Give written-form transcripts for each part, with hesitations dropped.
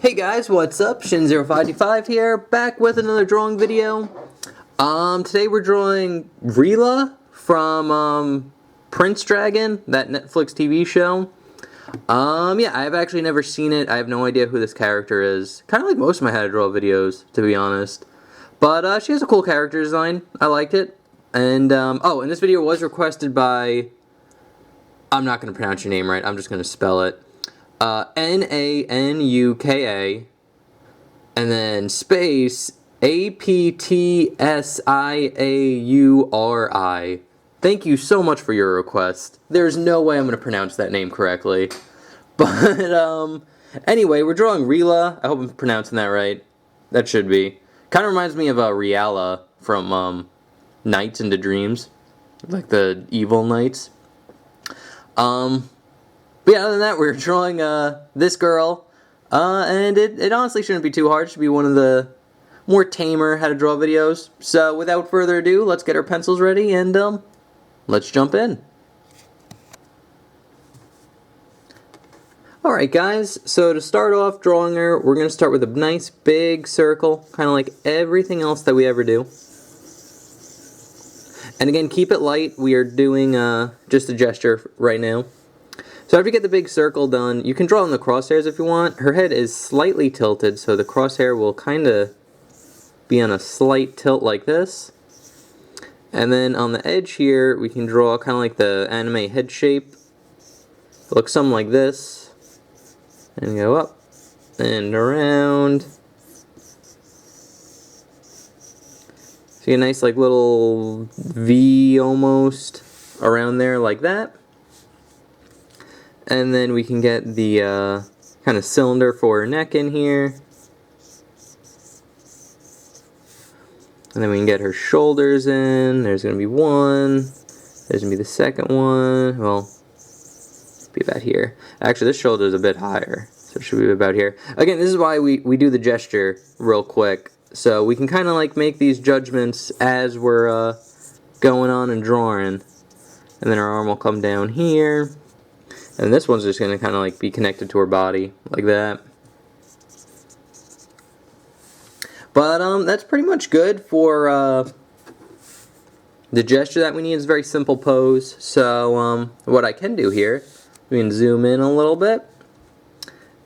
Hey guys, what's up? Shin0525 here, back with another drawing video. Today we're drawing Rayla from Prince Dragon, that Netflix TV show. Yeah, I've actually never seen it. I have no idea who this character is. Kind of like most of my how to draw videos, to be honest. But she has a cool character design. I liked it. And and this video was requested by, I'm not going to pronounce your name right, I'm just going to spell it. Nanuka, and then space Aptsiauri. Thank you so much for your request. There's no way I'm going to pronounce that name correctly. But, anyway, we're drawing Rayla. I hope I'm pronouncing that right. That should be. Kind of reminds me of Rayla from Nights into Dreams. Like the evil knights. But yeah, other than that, we're drawing this girl, and it honestly shouldn't be too hard. It should be one of the more tamer how to draw videos. So without further ado, let's get our pencils ready and let's jump in. Alright guys, so to start off drawing her, we're going to start with a nice big circle, kind of like everything else that we ever do. And again, keep it light. We are doing just a gesture right now. So after you get the big circle done, you can draw on the crosshairs if you want. Her head is slightly tilted, so the crosshair will kind of be on a slight tilt like this. And then on the edge here, we can draw kind of like the anime head shape. It looks something like this. And go up and around. See a nice like little V almost around there like that. And then we can get the kind of cylinder for her neck in here. And then we can get her shoulders in. There's going to be one. There's going to be the second one. Well, be about here. Actually, this shoulder is a bit higher. So it should be about here. Again, this is why we do the gesture real quick. So we can kind of like make these judgments as we're going on and drawing. And then our arm will come down here. And this one's just going to kind of like be connected to her body, like that. But that's pretty much good for the gesture that we need. It's a very simple pose. So what I can do here, we can zoom in a little bit.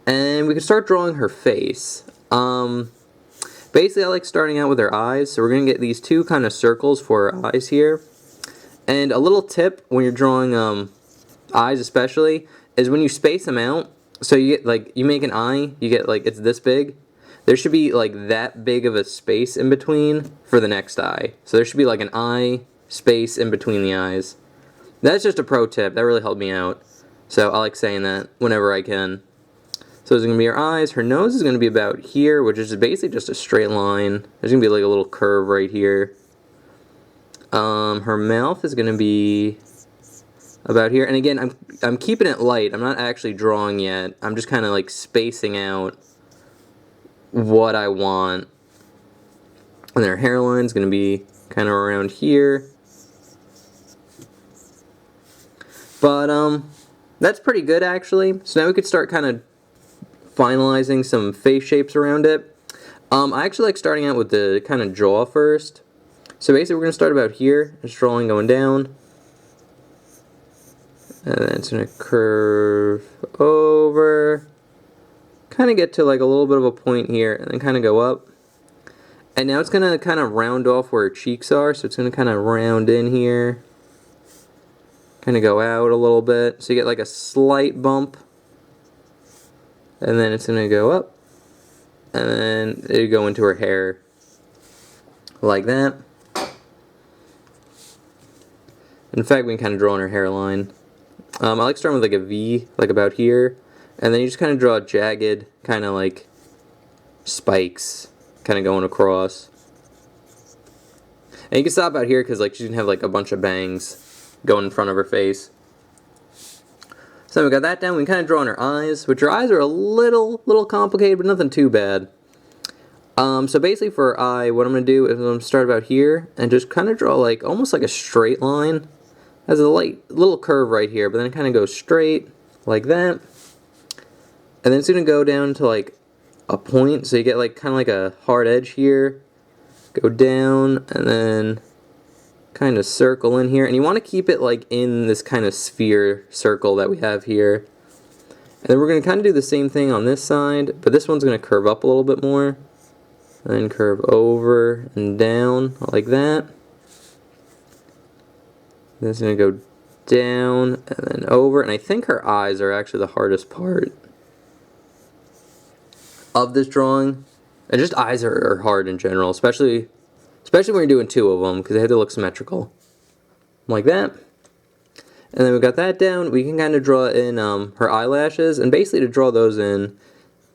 And we can start drawing her face. Basically I like starting out with her eyes. So we're going to get these two kind of circles for her eyes here. And a little tip when you're drawing eyes especially, is when you space them out, so you get like, you make an eye, you get like, it's this big, there should be like that big of a space in between for the next eye. So there should be like an eye space in between the eyes. That's just a pro tip, that really helped me out. So I like saying that whenever I can. So there's going to be her eyes, her nose is going to be about here, which is basically just a straight line. There's going to be like a little curve right here. Her mouth is going to be about here, and again, I'm keeping it light. I'm not actually drawing yet. I'm just kind of like spacing out what I want. And their hairline is going to be kind of around here. But that's pretty good actually. So now we could start kind of finalizing some face shapes around it. I actually like starting out with the kind of jaw first. So basically, we're going to start about here, just drawing going down. And then it's going to curve over, kind of get to like a little bit of a point here, and then kind of go up. And now it's going to kind of round off where her cheeks are, so it's going to kind of round in here, kind of go out a little bit, so you get like a slight bump. And then it's going to go up, and then it'll go into her hair, like that. In fact, we can kind of draw on her hairline. I like starting with like a V, like about here, and then you just kind of draw jagged, kind of like spikes, kind of going across. And you can stop out here because like she can have like a bunch of bangs going in front of her face. So we got that down. We can kind of draw on her eyes, which her eyes are a little complicated, but nothing too bad. So basically for her eye, what I'm going to do is I'm going to start about here and just kind of draw like almost like a straight line. Has a light little curve right here, but then it kind of goes straight like that. And then it's going to go down to like a point, so you get like kind of like a hard edge here. Go down and then kind of circle in here, and you want to keep it like in this kind of sphere circle that we have here. And then we're going to kind of do the same thing on this side, but this one's going to curve up a little bit more. And then curve over and down like that. Then it's going to go down and then over, and I think her eyes are actually the hardest part of this drawing. And just eyes are hard in general, especially when you're doing two of them, because they have to look symmetrical. Like that. And then we got that down. We can kind of draw in her eyelashes, and basically to draw those in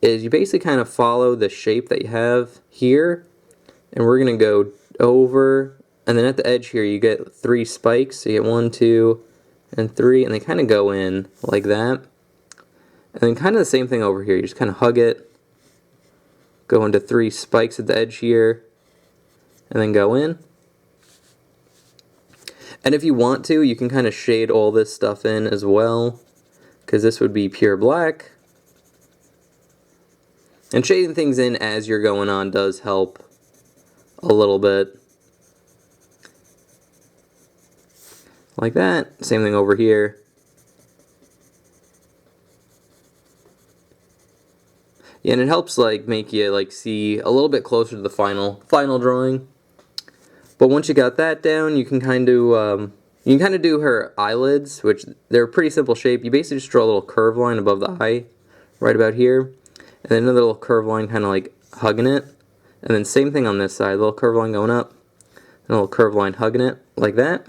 is you basically kind of follow the shape that you have here, and we're going to go over, and then at the edge here you get 3 spikes. So you get 1, 2, and 3, and they kind of go in like that. And then kind of the same thing over here. You just kind of hug it, go into 3 spikes at the edge here, and then go in. And if you want to, you can kind of shade all this stuff in as well, because this would be pure black. And shading things in as you're going on does help a little bit. Like that. Same thing over here. Yeah, and it helps like make you like see a little bit closer to the final drawing. But once you got that down, you can kind of do her eyelids, which they're a pretty simple shape. You basically just draw a little curved line above the eye, right about here, and then another little curved line kind of like hugging it. And then same thing on this side, a little curved line going up, and a little curved line hugging it, like that.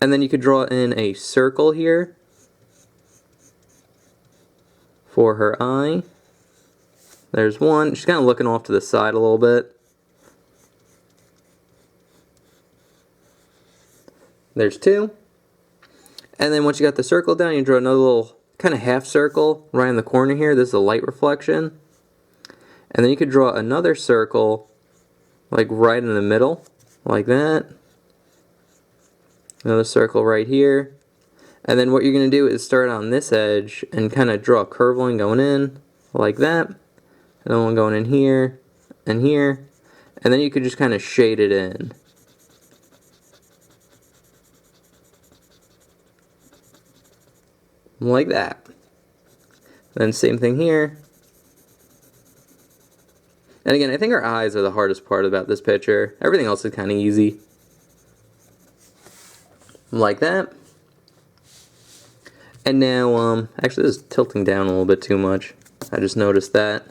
And then you could draw in a circle here for her eye. There's one. She's kind of looking off to the side a little bit. There's 2. And then once you got the circle down, you draw another little kind of half circle right in the corner here. This is a light reflection. And then you could draw another circle like right in the middle, like that. Another circle right here. And then what you're going to do is start on this edge and kind of draw a curved line going in, like that. And then one going in here and here. And then you could just kind of shade it in. Like that. Then same thing here. And again, I think our eyes are the hardest part about this picture. Everything else is kind of easy. Like that. And now, actually this is tilting down a little bit too much. I just noticed that.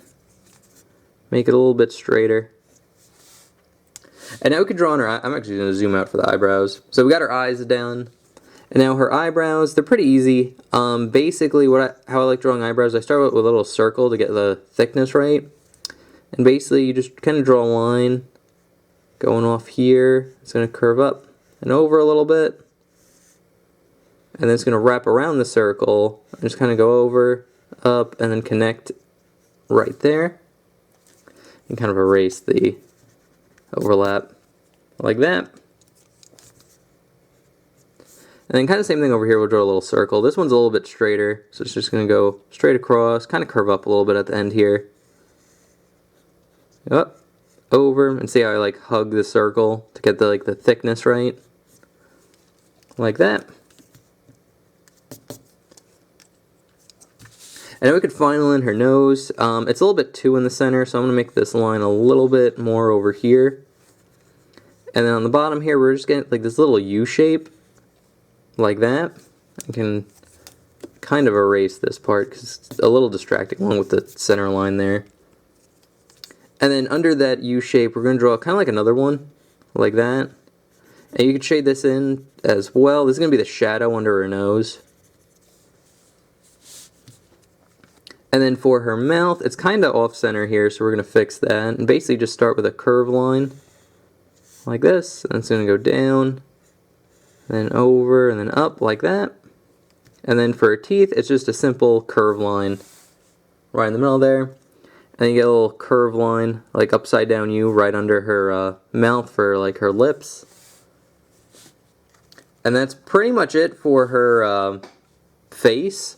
Make it a little bit straighter. And now we can draw on her eye. I'm actually going to zoom out for the eyebrows. So we got her eyes down. And now her eyebrows, they're pretty easy. Basically, how I like drawing eyebrows, I start with a little circle to get the thickness right. And basically, you just kind of draw a line going off here. It's going to curve up and over a little bit. And then it's going to wrap around the circle and just kind of go over, up, and then connect right there. And kind of erase the overlap like that. And then kind of same thing over here, we'll draw a little circle. This one's a little bit straighter, so it's just going to go straight across, kind of curve up a little bit at the end here. Up, over, and see how I like hug the circle to get the the thickness right. Like that. And then we could final in her nose. It's a little bit too in the center, so I'm going to make this line a little bit more over here. And then on the bottom here, we're just getting like this little U shape. Like that. I can kind of erase this part because it's a little distracting along with the center line there. And then under that U shape, we're going to draw kind of like another one, like that. And you can shade this in as well. This is going to be the shadow under her nose. And then for her mouth, it's kind of off center here, so we're going to fix that. And basically just start with a curved line, like this. And it's going to go down, then over, and then up, like that. And then for her teeth, it's just a simple curved line right in the middle there. And then you get a little curved line, like upside down U, right under her mouth for like her lips. And that's pretty much it for her face.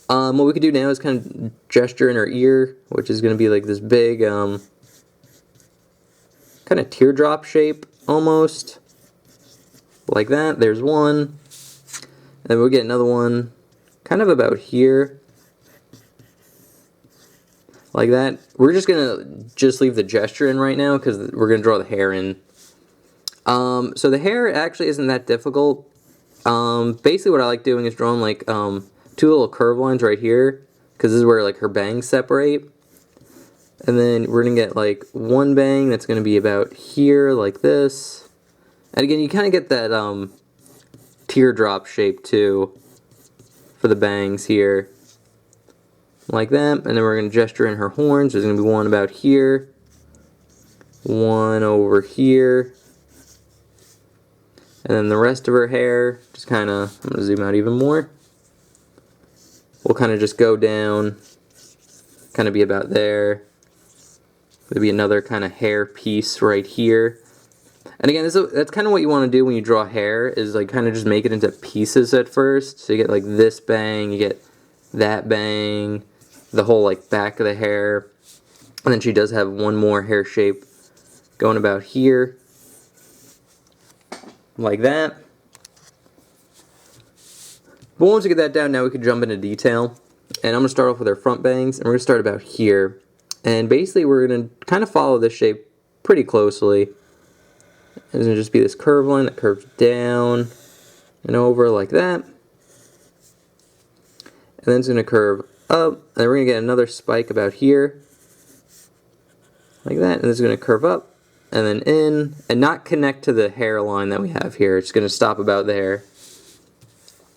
What we could do now is kind of gesture in her ear, which is going to be like this big, kind of teardrop shape, almost. Like that. There's one. And then we'll get another one, kind of about here. Like that. We're just going to leave the gesture in right now, because we're going to draw the hair in. So the hair actually isn't that difficult. Basically what I like doing is drawing like, 2 little curve lines right here, because this is where like her bangs separate. And then we're going to get like one bang that's going to be about here, like this. And again, you kind of get that teardrop shape too for the bangs here. Like that. And then we're going to gesture in her horns. There's going to be one about here. One over here. And then the rest of her hair, just kind of, I'm going to zoom out even more. We'll kind of just go down, kind of be about there. Maybe another kind of hair piece right here. And again, that's kind of what you want to do when you draw hair, is like kind of just make it into pieces at first. So you get like this bang, you get that bang, the whole like back of the hair. And then she does have one more hair shape going about here. Like that. But once we get that down, now we can jump into detail. And I'm going to start off with our front bangs, and we're going to start about here. And basically we're going to kind of follow this shape pretty closely. It's going to just be this curve line that curves down and over like that. And then it's going to curve up, and then we're going to get another spike about here. Like that, and it's going to curve up, and then in, and not connect to the hairline that we have here. It's going to stop about there.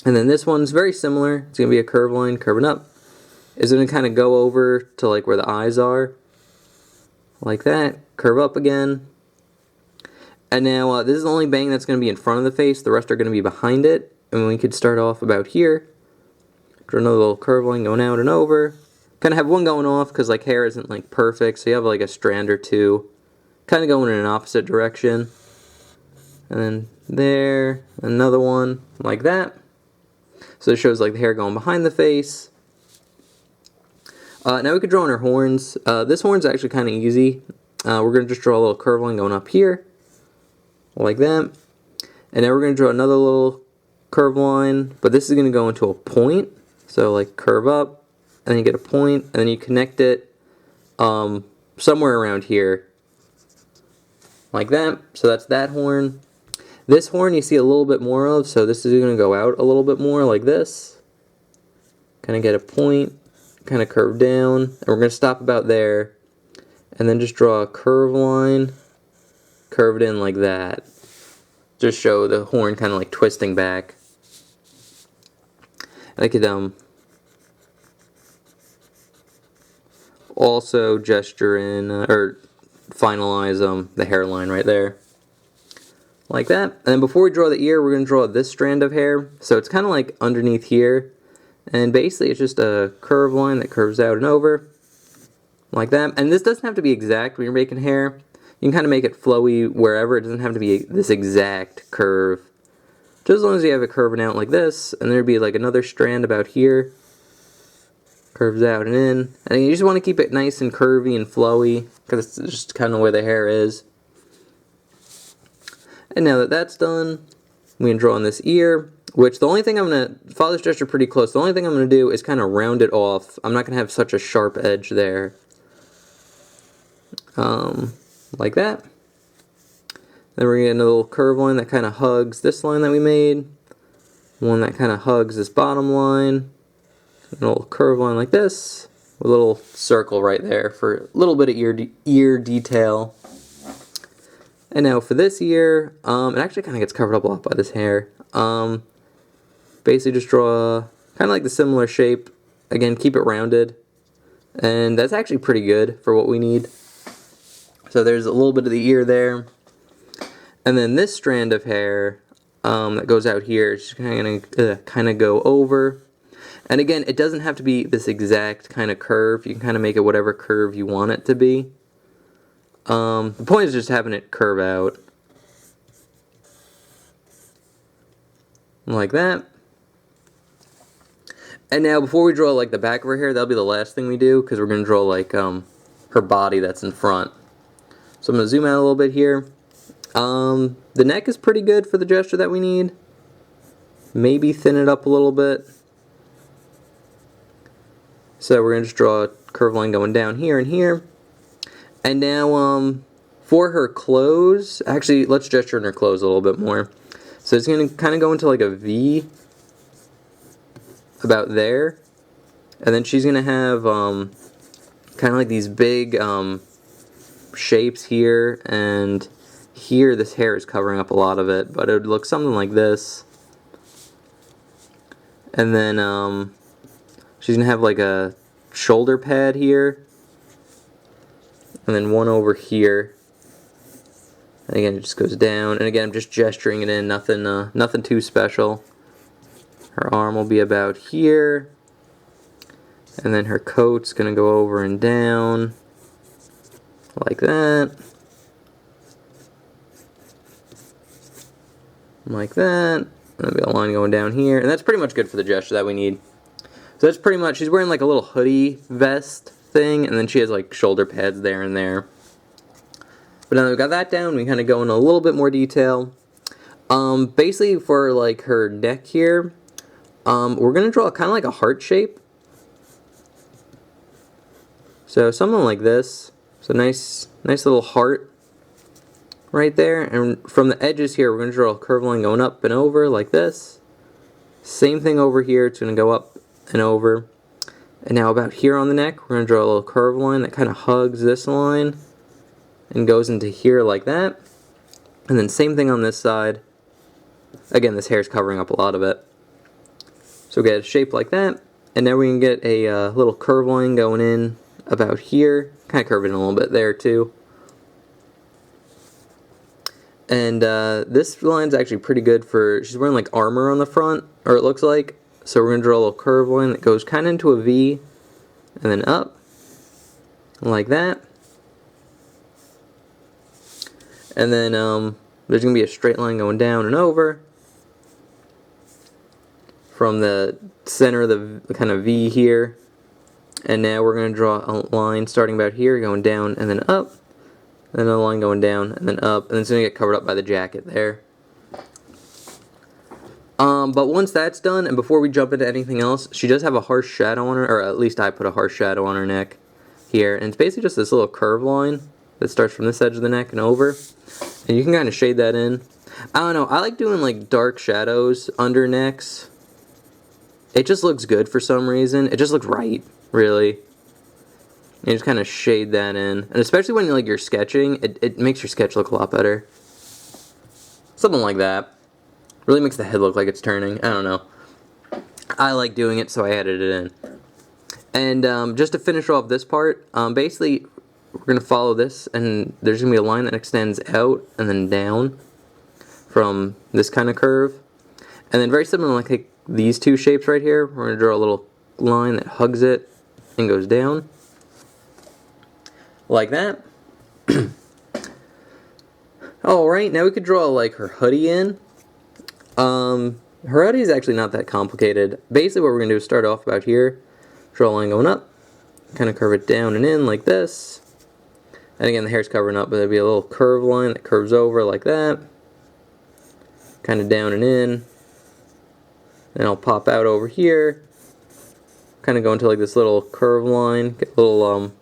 And then this one's very similar. It's going to be a curve line curving up. It's going to kind of go over to like where the eyes are. Like that. Curve up again. And now this is the only bang that's going to be in front of the face. The rest are going to be behind it. And we could start off about here. Draw another little curve line going out and over. Kind of have one going off because like hair isn't like perfect. So you have like a strand or two. Kind of going in an opposite direction. And then there. Another one like that. So it shows like the hair going behind the face. Now we could draw in her horns. This horn's actually kind of easy. We're going to just draw a little curve line going up here. Like that. And now we're going to draw another little curve line. But this is going to go into a point. So like curve up. And then you get a point. And then you connect it somewhere around here. Like that. So that's that horn. This horn you see a little bit more of, so this is going to go out a little bit more like this. Kind of get a point, kind of curve down, and we're going to stop about there. And then just draw a curve line, curved in like that. Just show the horn kind of like twisting back. And I could also gesture in, or finalize the hairline right there. Like that. And then before we draw the ear, we're going to draw this strand of hair. So it's kind of like underneath here. And basically it's just a curve line that curves out and over. Like that. And this doesn't have to be exact when you're making hair. You can kind of make it flowy wherever. It doesn't have to be this exact curve. Just as long as you have it curving out like this. And there'd be like another strand about here. Curves out and in. And you just want to keep it nice and curvy and flowy. Because it's just kind of where the hair is. And now that that's done, we can draw on this ear, which the only thing I'm going to, follow this gesture pretty close, the only thing I'm going to do is kind of round it off. I'm not going to have such a sharp edge there. Like that. Then we're going to get another little curve line that kind of hugs this line that we made. One that kind of hugs this bottom line. A little curve line like this. With a little circle right there for a little bit of ear detail. And now for this ear, it actually kind of gets covered up a lot by this hair. Basically just draw kind of like the similar shape. Again, keep it rounded. And that's actually pretty good for what we need. So there's a little bit of the ear there. And then this strand of hair that goes out here is just kind of go over. And again, it doesn't have to be this exact kind of curve. You can kind of make it whatever curve you want it to be. The point is just having it curve out. Like that. And now before we draw like the back of her hair, that'll be the last thing we do, because we're going to draw like her body that's in front. So I'm going to zoom out a little bit here. The neck is pretty good for the gesture that we need. Maybe thin it up a little bit. So we're going to just draw a curved line going down here and here. And now for her clothes, actually let's gesture in her clothes a little bit more. So it's going to kind of go into like a V about there. And then she's going to have kind of like these big shapes here, and here this hair is covering up a lot of it, but it would look something like this. And then she's going to have like a shoulder pad here, and then one over here. And again, it just goes down, and again, I'm just gesturing it in, nothing too special. Her arm will be about here, and then her coat's going to go over and down, like that. Like that. There'll be a line going down here, and that's pretty much good for the gesture that we need. So that's pretty much, she's wearing like a little hoodie vest thing, and then she has like shoulder pads there and there. But now that we've got that down, we kind of go into a little bit more detail. Basically for like her neck here, we're going to draw kind of like a heart shape. So something like this. So nice little heart right there. And from the edges here, we're going to draw a curved line going up and over like this. Same thing over here. It's going to go up and over. And now about here on the neck, we're going to draw a little curved line that kind of hugs this line and goes into here like that. And then same thing on this side. Again, this hair is covering up a lot of it. So we get a shape like that. And now we can get a little curved line going in about here. Kind of curving a little bit there too. And this line's actually pretty good for, she's wearing like armor on the front, or it looks like. So we're going to draw a little curved line that goes kind of into a V, and then up, like that. And then there's going to be a straight line going down and over from the center of the kind of V here. And now we're going to draw a line starting about here, going down and then up. And then a line going down and then up. And then it's going to get covered up by the jacket there. But once that's done, and before we jump into anything else, she does have a harsh shadow on her, or at least I put a harsh shadow on her neck here. And it's basically just this little curved line that starts from this edge of the neck and over. And you can kind of shade that in. I don't know, I like doing like dark shadows under necks. It just looks good for some reason. It just looks right, really. You just kind of shade that in. And especially when like you're sketching, it makes your sketch look a lot better. Something like that. Really makes the head look like it's turning. I don't know. I like doing it, so I added it in. And just to finish off this part, basically we're going to follow this, and there's going to be a line that extends out and then down from this kind of curve. And then very similar like these two shapes right here, we're going to draw a little line that hugs it and goes down. Like that. Alright, now we could draw like her hoodie in. Her hoodie is actually not that complicated. Basically what we're going to do is start off about here, draw a line going up, kind of curve it down and in like this. And again, the hair's covering up, but there'll be a little curved line that curves over like that. Kind of down and in. And I'll pop out over here. Kind of go into like this little curved line, get a little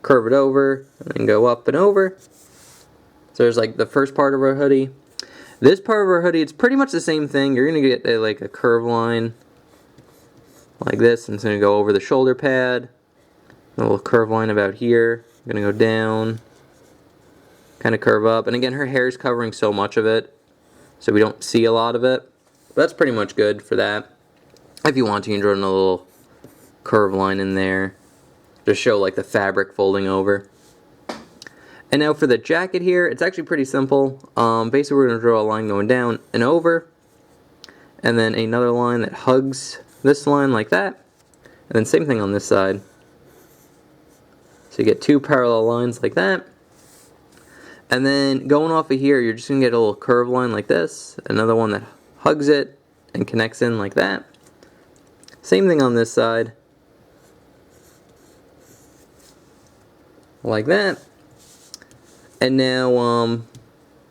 curve it over, and then go up and over. So there's like the first part of our hoodie. This part of our hoodie, it's pretty much the same thing. You're going to get like a curved line like this, and it's going to go over the shoulder pad. A little curved line about here. Going to go down, kind of curve up. And again, her hair is covering so much of it, so we don't see a lot of it. But that's pretty much good for that. If you want to, you can draw in a little curved line in there. Just show like the fabric folding over. And now for the jacket here, it's actually pretty simple. Basically we're going to draw a line going down and over. And then another line that hugs this line like that. And then same thing on this side. So you get two parallel lines like that. And then going off of here, you're just going to get a little curved line like this. Another one that hugs it and connects in like that. Same thing on this side. Like that. And now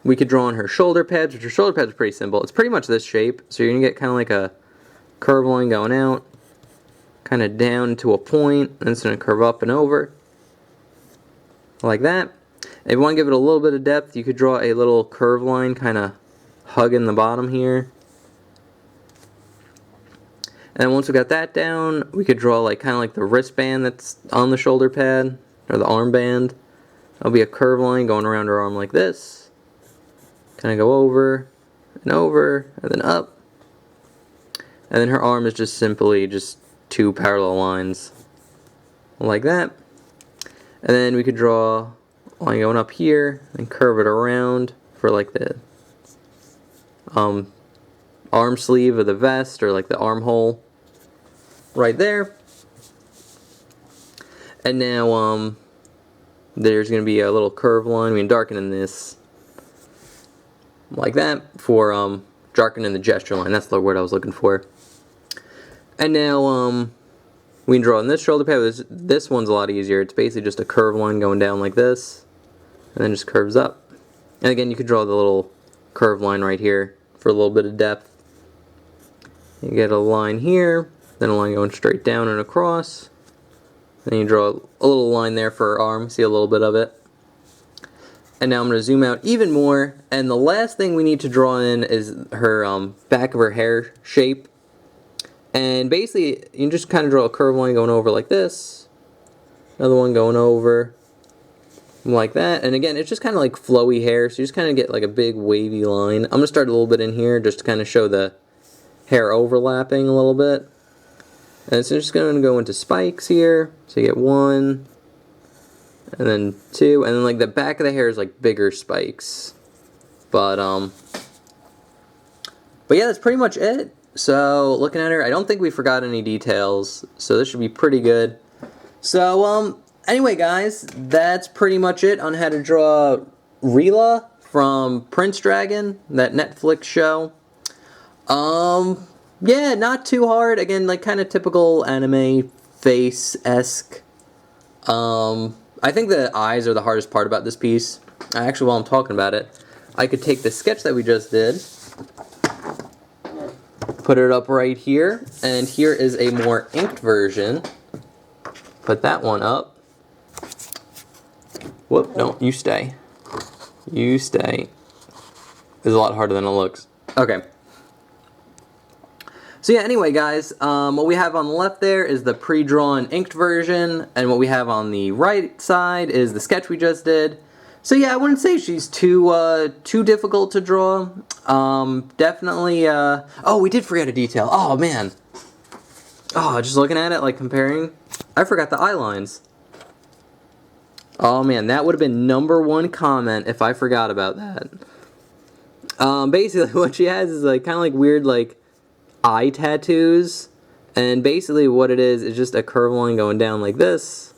we could draw on her shoulder pads, which her shoulder pads are pretty simple. It's pretty much this shape, so you're going to get kind of like a curve line going out, kind of down to a point, and it's going to curve up and over. Like that. If you want to give it a little bit of depth, you could draw a little curve line kind of hugging the bottom here. And once we got that down, we could draw like kind of like the wristband that's on the shoulder pad, or the armband. That'll be a curve line going around her arm like this. Kind of go over, and then up. And then her arm is just simply just two parallel lines. Like that. And then we could draw a line going up here, and curve it around for like the arm sleeve of the vest, or like the armhole right there. And now there's going to be a little curve line. We can darken in this like that for darkening the gesture line. That's the word I was looking for. And now we can draw on this shoulder pad. This one's a lot easier. It's basically just a curve line going down like this, and then just curves up. And again, you could draw the little curve line right here for a little bit of depth. You get a line here, then a line going straight down and across. Then you draw a little line there for her arm. See a little bit of it. And now I'm going to zoom out even more. And the last thing we need to draw in is her back of her hair shape. And basically, you can just kind of draw a curve line going over like this. Another one going over like that. And again, it's just kind of like flowy hair. So you just kind of get like a big wavy line. I'm going to start a little bit in here just to kind of show the hair overlapping a little bit. And it's just going to go into spikes here. So you get one, and then two, and then like the back of the hair is like bigger spikes. But yeah, that's pretty much it. So looking at her, I don't think we forgot any details. So this should be pretty good. So anyway, guys, that's pretty much it on how to draw Rayla from Prince Dragon, that Netflix show. Yeah, not too hard. Again, like kind of typical anime face-esque. I think the eyes are the hardest part about this piece. Actually, while I'm talking about it, I could take the sketch that we just did, put it up right here, and here is a more inked version. Put that one up. Whoop, no, you stay. You stay. It's a lot harder than it looks. Okay. So yeah, anyway guys, what we have on the left there is the pre-drawn inked version, and what we have on the right side is the sketch we just did. So yeah, I wouldn't say she's too difficult to draw. Definitely, oh, we did forget a detail. Oh man. Oh, just looking at it, like comparing, I forgot the eye lines. Oh man, that would have been #1 comment if I forgot about that. Basically what she has is like kind of like weird like eye tattoos, and basically what it is just a curve line going down like this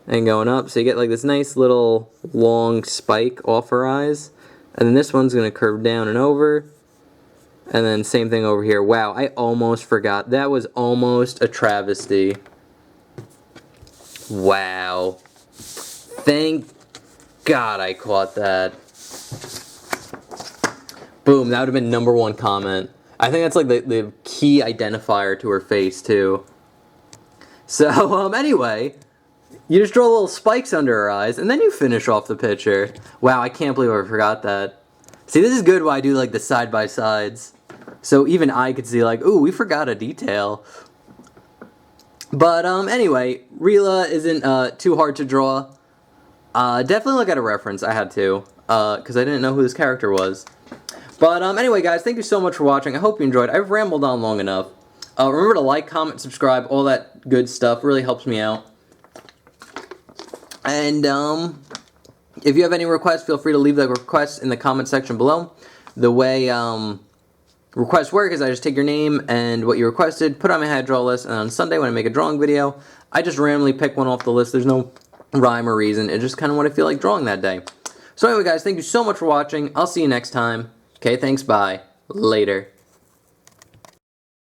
and going up, so you get like this nice little long spike off her eyes, and then this one's going to curve down and over, and then same thing over here. Wow, I almost forgot. That was almost a travesty. Wow. Thank God I caught that. Boom, that would have been #1 comment. I think that's like the key identifier to her face too. So anyway, you just draw little spikes under her eyes, and then you finish off the picture. Wow, I can't believe I forgot that. See, this is good when I do like the side-by-sides. So even I could see like, ooh, we forgot a detail. But anyway, Rayla isn't too hard to draw. Definitely look at a reference. I had to, because I didn't know who this character was. But anyway, guys, thank you so much for watching. I hope you enjoyed. I've rambled on long enough. Remember to like, comment, subscribe, all that good stuff. Really helps me out. And if you have any requests, feel free to leave the requests in the comment section below. The way requests work is I just take your name and what you requested, put it on my hand draw list, and on Sunday when I make a drawing video, I just randomly pick one off the list. There's no rhyme or reason. It's just kind of what I feel like drawing that day. So anyway, guys, thank you so much for watching. I'll see you next time. Okay, thanks, bye. Later.